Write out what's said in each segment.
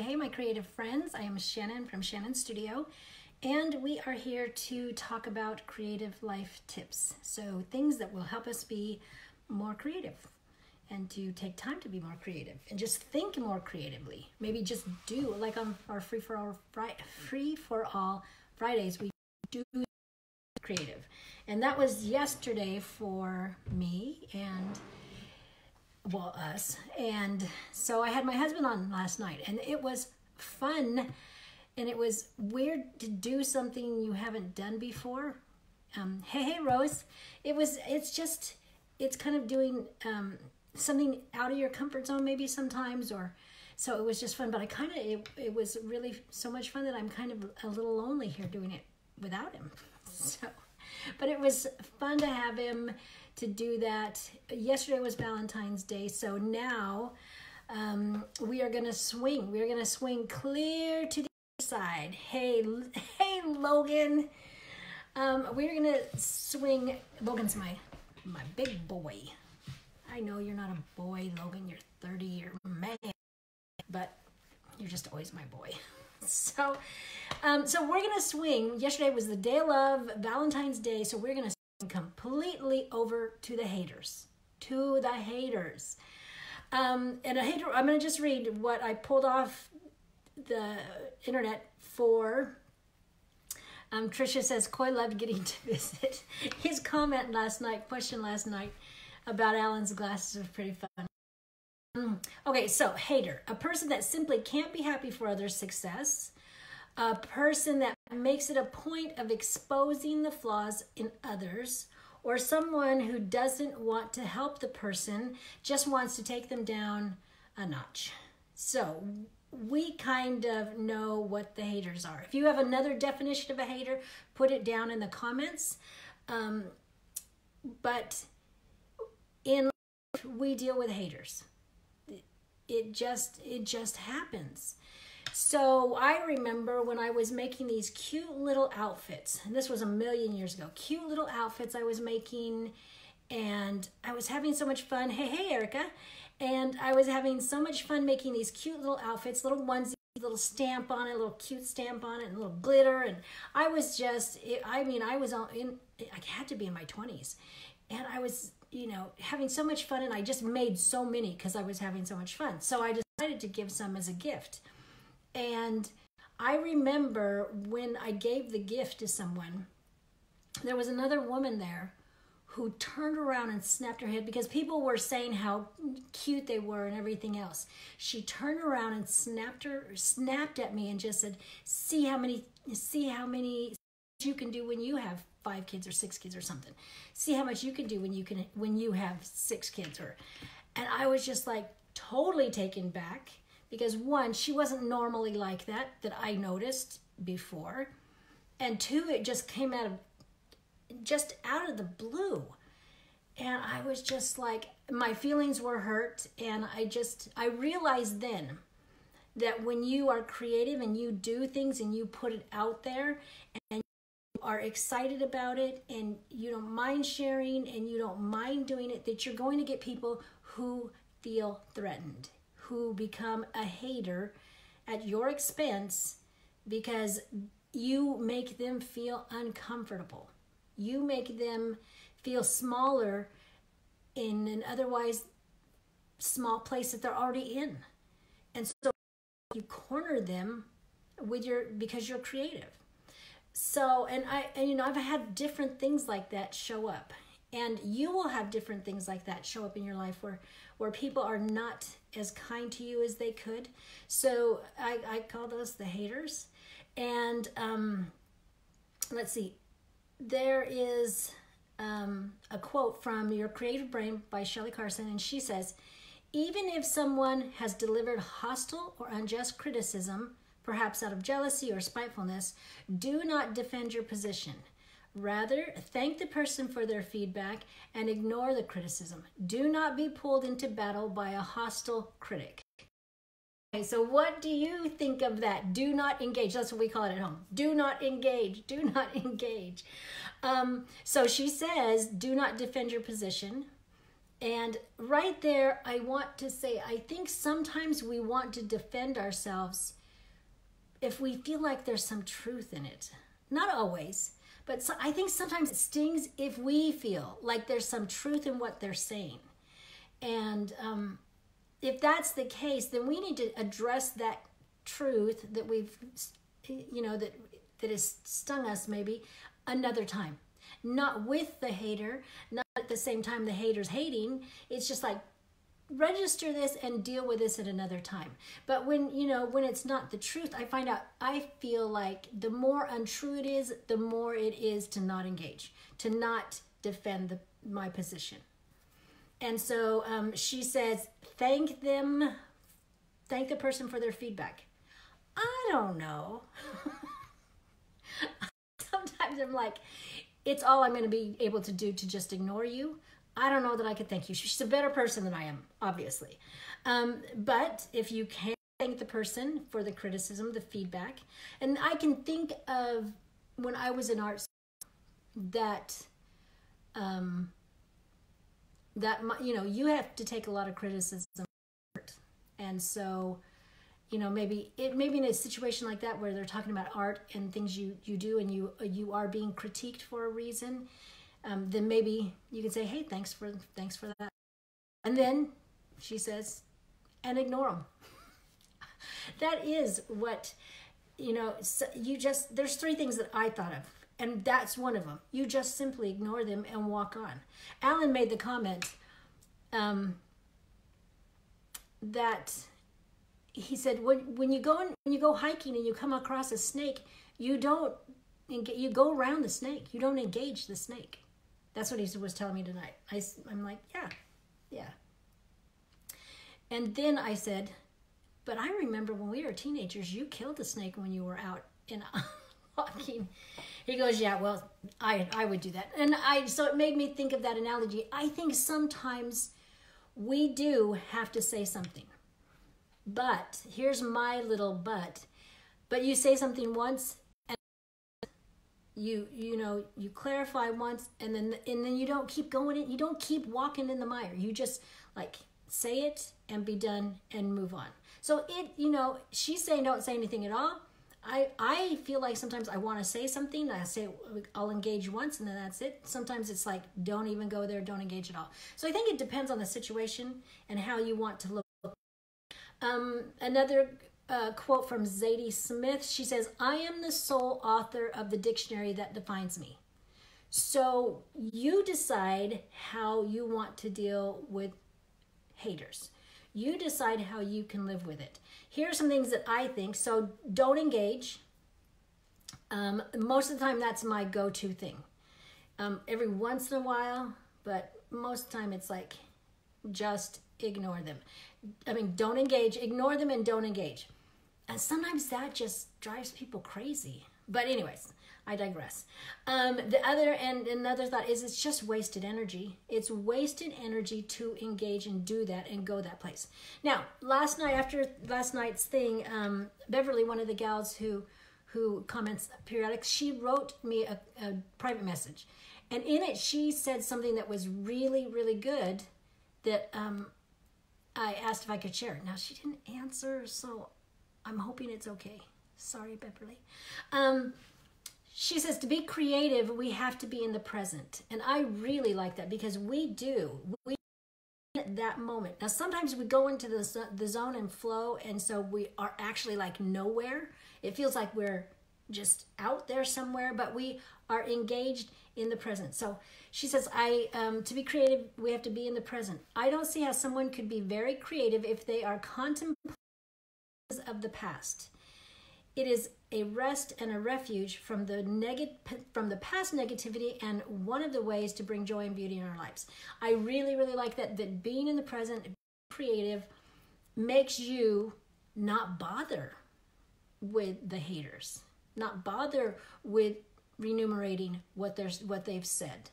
Hey, my creative friends. I am Shannon from Shannon Studio, and we are here to talk about creative life tips. So things that will help us be more creative and to take time to be more creative and just think more creatively. Maybe just do, like on our free for all Fridays, we do creative. And that was yesterday for me and us. And so I had my husband on last night, and it was fun, and it was weird to do something you haven't done before. Hey Rose, it's kind of doing something out of your comfort zone maybe sometimes, or so it was just fun. But it was really so much fun that I'm kind of a little lonely here doing it without him. So, but it was fun to have him to do that. Yesterday was Valentine's Day, so now we are gonna swing. We're gonna swing clear to the other side. Hey Logan. We're gonna swing. Logan's my big boy. I know you're not a boy, Logan. You're 30. You're a man, but you're just always my boy. So we're gonna swing. Yesterday was the day of Valentine's Day, so we're gonna completely over to the haters. And a hater, I'm going to just read what I pulled off the internet for. Trisha says, Coy loved getting to visit. His question last night about Alan's glasses was pretty fun. Okay, so hater, a person that simply can't be happy for others' success. A person that makes it a point of exposing the flaws in others, or someone who doesn't want to help the person, just wants to take them down a notch. So we kind of know what the haters are. If you have another definition of a hater, put it down in the comments. But in life, we deal with haters. It just happens. So I remember when I was making these cute little outfits, and this was a million years ago, cute little outfits I was making, and I was having so much fun. Hey, Erica. And I was having so much fun making these cute little outfits, little onesies, little stamp on it, little cute stamp on it, and little glitter. And I was just, I had to be in my 20s. And I was, having so much fun, and I just made so many because I was having so much fun. So I decided to give some as a gift. And I remember when I gave the gift to someone, there was another woman there who turned around and snapped her head because people were saying how cute they were and everything else. She turned around and snapped at me and just said, see how many you can do when you have 5 kids or 6 kids or something. See how much you can do when you have 6 kids. And I was just like totally taken back. Because 1, she wasn't normally like that I noticed before. And 2, it just came out of the blue. And I was just like, my feelings were hurt. And I realized then that when you are creative and you do things and you put it out there and you are excited about it and you don't mind sharing and you don't mind doing it, that you're going to get people who feel threatened, who become a hater at your expense because you make them feel uncomfortable. You make them feel smaller in an otherwise small place that they're already in. And so you corner them because you're creative. So, and I've had different things like that show up. And you will have different things like that show up in your life where people are not as kind to you as they could. So I call those the haters. And let's see. There is a quote from Your Creative Brain by Shelley Carson, and she says, even if someone has delivered hostile or unjust criticism, perhaps out of jealousy or spitefulness, do not defend your position. Rather, thank the person for their feedback and ignore the criticism. Do not be pulled into battle by a hostile critic. Okay, so what do you think of that? Do not engage. That's what we call it at home. Do not engage. Do not engage. So she says, do not defend your position. And right there, I want to say, I think sometimes we want to defend ourselves if we feel like there's some truth in it. Not always, but I think sometimes it stings if we feel like there's some truth in what they're saying. And if that's the case, then we need to address that truth that we've, that has stung us maybe another time. Not with the hater, not at the same time the hater's hating. It's just like, register this and deal with this at another time. But when it's not the truth, I feel like the more untrue it is, the more it is to not engage, to not defend my position. And so she says, thank the person for their feedback. I don't know. Sometimes I'm like, it's all I'm going to be able to do to just ignore you. I don't know that I could thank you. She's a better person than I am, obviously. But if you can thank the person for the criticism, the feedback. And I can think of when I was in art school that, you have to take a lot of criticism. And so, maybe in a situation like that where they're talking about art and things you do and you are being critiqued for a reason, then maybe you can say, hey, thanks for that. And then she says, and ignore them. That is what, there's three things that I thought of, and that's one of them. You just simply ignore them and walk on. Alan made the comment that he said, when you go hiking and you come across a snake, you go around the snake. You don't engage the snake. That's what he was telling me tonight. I'm like, yeah. And then I said, but I remember when we were teenagers, you killed a snake when you were out in walking. He goes, yeah, well, I would do that. And so it made me think of that analogy. I think sometimes we do have to say something. But here's my little but you say something once and you clarify once and then you don't keep going in, you don't keep walking in the mire. You just like say it and be done and move on. So she's saying don't say anything at all. I feel like sometimes I want to say something. I say I'll engage once and then that's it. Sometimes it's like don't even go there, don't engage at all. So I think it depends on the situation and how you want to look. Another quote from Zadie Smith. She says, I am the sole author of the dictionary that defines me. So you decide how you want to deal with haters. You decide how you can live with it. Here are some things that I think. So don't engage. Most of the time, that's my go-to thing. Every once in a while, but most of the time it's like, just ignore them. Don't engage, ignore them and don't engage. And sometimes that just drives people crazy. But anyways, I digress. Another thought is it's just wasted energy. It's wasted energy to engage and do that and go that place. Now, after last night's thing, Beverly, one of the gals who comments periodically, she wrote me a private message. And in it, she said something that was really, really good that I asked if I could share. Now, she didn't answer, so I'm hoping it's okay. Sorry, Beverly. She says, to be creative, we have to be in the present. And I really like that because we do. We at that moment. Now, sometimes we go into the zone and flow, and so we are actually like nowhere. It feels like we're just out there somewhere, but we are engaged in the present. So she says, to be creative, we have to be in the present. I don't see how someone could be very creative if they are contemplating of the past. It is a rest and a refuge from the past negativity, and one of the ways to bring joy and beauty in our lives. I really, really like that being in the present, creative, makes you not bother with the haters, not bother with remunerating what they've said.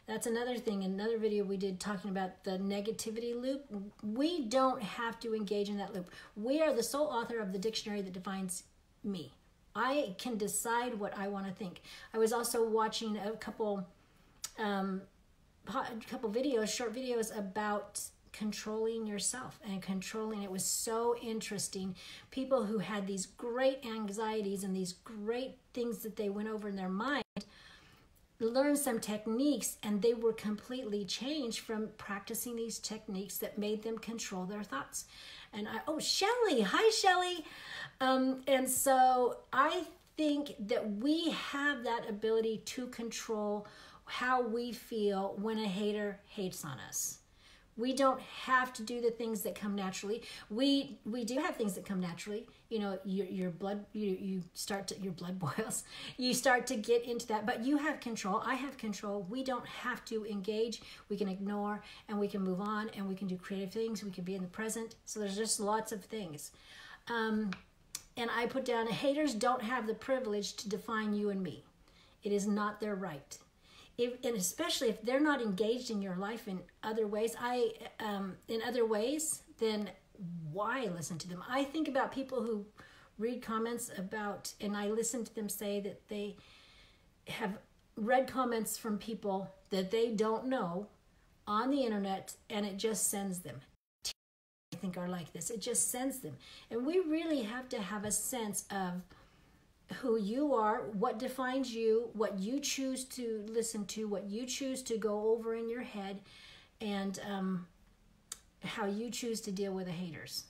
That's another thing, another video we did talking about the negativity loop. We don't have to engage in that loop. We are the sole author of the dictionary that defines me. I can decide what I want to think. I was also watching a couple couple videos, short videos about controlling yourself and controlling. It was so interesting. People who had these great anxieties and these great things that they went over in their mind learned some techniques, and they were completely changed from practicing these techniques that made them control their thoughts. And Shelly, hi Shelly. And so I think that we have that ability to control how we feel when a hater hates on us. We don't have to do the things that come naturally. We do have things that come naturally. You know, your blood, your blood boils. You start to get into that, but you have control. I have control. We don't have to engage. We can ignore, and we can move on, and we can do creative things. We can be in the present. So there's just lots of things. And I put down, haters don't have the privilege to define you and me. It is not their right. And especially if they're not engaged in your life in other ways, then why listen to them? I think about people who read comments about, and I listen to them say that they have read comments from people that they don't know on the internet, and it just sends them. I think are like this. It just sends them. And we really have to have a sense of who you are, what defines you, what you choose to listen to, what you choose to go over in your head, and how you choose to deal with the haters.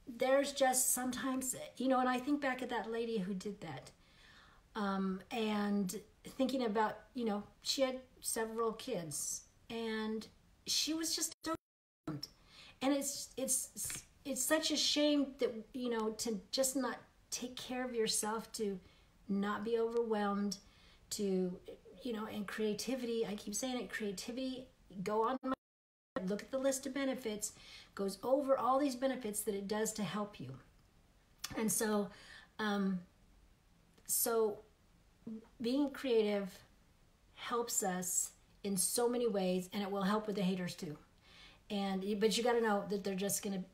There's just sometimes, and I think back at that lady who did that, and thinking about, she had several kids, and she was just overwhelmed. And it's such a shame that, to just not take care of yourself, to not be overwhelmed, to, and creativity. I keep saying it, creativity, go on, look at the list of benefits, goes over all these benefits that it does to help you. And so, being creative helps us in so many ways, and it will help with the haters too. But you got to know that they're just gonna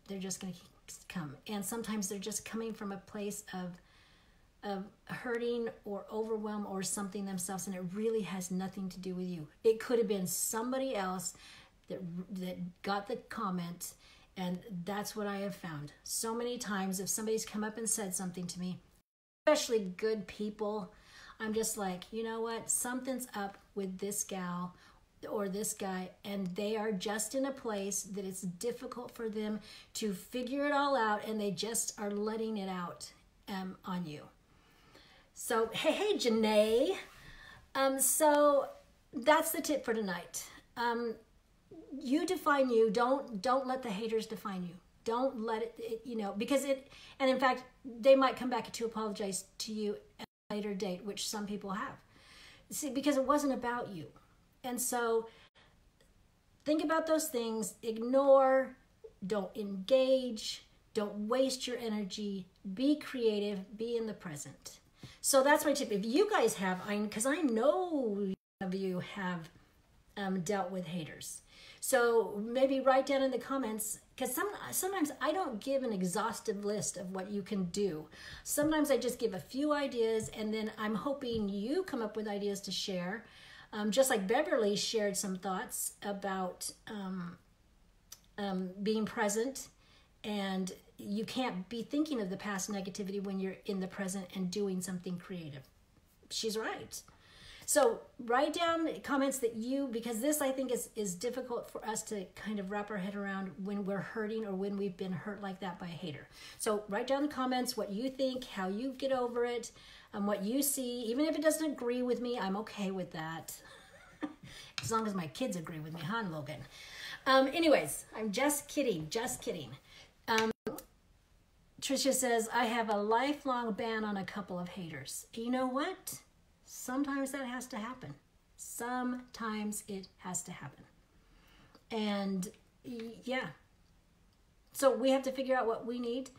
come, and sometimes they're just coming from a place of hurting or overwhelm or something themselves, and it really has nothing to do with you. It could have been somebody else that got the comment, and that's what I have found so many times. If somebody's come up and said something to me, especially good people, I'm just like, you know what, something's up with this gal or this guy, and they are just in a place that it's difficult for them to figure it all out, and they just are letting it out on you. So hey Janae, so that's the tip for tonight. You define you. Don't let the haters define you. Don't let it because and in fact they might come back to apologize to you at a later date, which some people have. See, because it wasn't about you. And so think about those things, ignore, don't engage, don't waste your energy, be creative, be in the present. So that's my tip. If you guys have, because I know of you have dealt with haters. So maybe write down in the comments, because sometimes I don't give an exhaustive list of what you can do. Sometimes I just give a few ideas, and then I'm hoping you come up with ideas to share. Just like Beverly shared some thoughts about being present, and you can't be thinking of the past negativity when you're in the present and doing something creative. She's right. So write down comments that because this I think is difficult for us to kind of wrap our head around when we're hurting or when we've been hurt like that by a hater. So write down the comments, what you think, how you get over it, what you see. Even if it doesn't agree with me, I'm okay with that. As long as my kids agree with me, huh, Logan? Anyways, I'm just kidding. Tricia says, I have a lifelong ban on a couple of haters. You know what? Sometimes that has to happen. Sometimes it has to happen. And yeah. So we have to figure out what we need.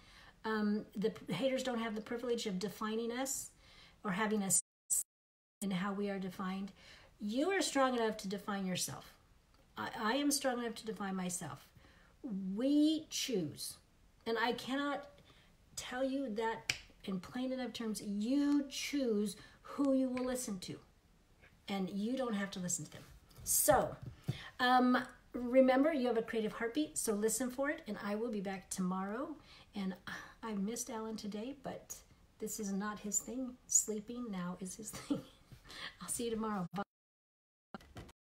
The haters don't have the privilege of defining us or having us in how we are defined. You are strong enough to define yourself. I am strong enough to define myself. We choose. And I cannot tell you that in plain enough terms. You choose who you will listen to. And you don't have to listen to them. So, remember, you have a creative heartbeat, so listen for it, and I will be back tomorrow. And I missed Alan today, but this is not his thing. Sleeping now is his thing. I'll see you tomorrow. Bye.